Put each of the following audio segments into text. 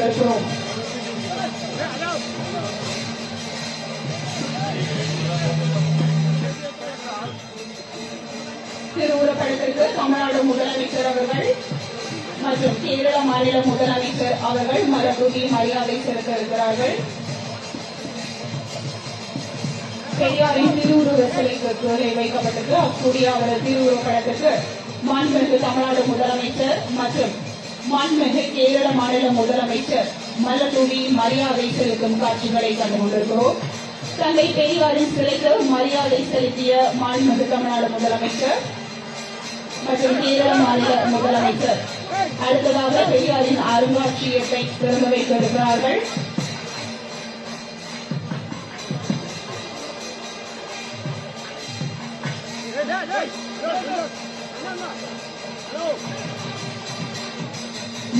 கொண்டிருக்கிறோம். திருவுருவப்படத்திற்கு தமிழ்நாடு முதலமைச்சர் அவர்கள் மற்றும் கேரள மாநில முதலமைச்சர் அவர்கள் மலர்தூவி மரியாதை செலுத்த இருக்கிறார்கள். பெரியாரின் திருவுருவ சிலைக்கு கீழே வைக்கப்பட்டது. அக்கூடிய அவரது திருவுருவப்படத்திற்கு மாண்புமிகு தமிழ்நாடு முதலமைச்சர் மற்றும் மாண்புமிகு கேரள மாநில முதலமைச்சர் மலர்தூவி மரியாதை செலுத்தும் காட்சிகளை கண்டு கொண்டிருக்கிறோம். தந்தை பெரியாரின் சிலைக்கு மரியாதை செலுத்திய மாண்புமிகு தமிழ்நாடு முதலமைச்சர் மற்றும் கேரள மாநில முதலமைச்சர் அடுத்ததாக பெரியாரின் அருங்காட்சியகத்தை திறந்து வைக்க இருக்கிறார்கள்.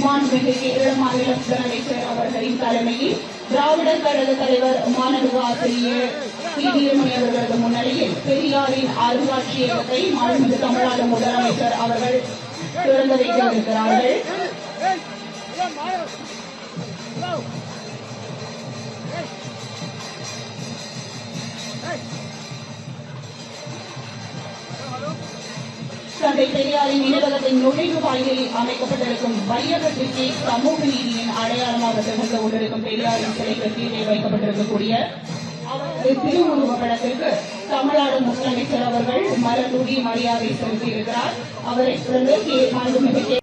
மாண்புமிகு கேரள மாநில முதலமைச்சர் அவர்களின் தலைமையில் திராவிடர் கழக தலைவர் மாணவ ஆசிரியர் சி வீரமணி அவர்களது முன்னிலையில் பெரியாரின் அருங்காட்சியகத்தை மாண்புமிகு தமிழ்நாடு முதலமைச்சர் அவர்கள் திறந்து வைக்க இருக்கிறார்கள். தந்தை பெரியாரின் நினைவகத்தின் நுழைவு வாயிலில் அமைக்கப்பட்டிருக்கும் வையகத்திற்கு சமூக நீதியின் அடையாளமாக திகழ்ந்து கொண்டிருக்கும் பெரியாரின் சிலைக்கு கீழே வைக்கப்பட்டிருக்கக்கூடிய அவரது திருவுருவ படத்திற்கு தமிழ்நாடு முதலமைச்சர் அவர்கள் மலர்தூவி மரியாதை செலுத்தியிருக்கிறார். அவரை தொடர்ந்து மாண்புமிகு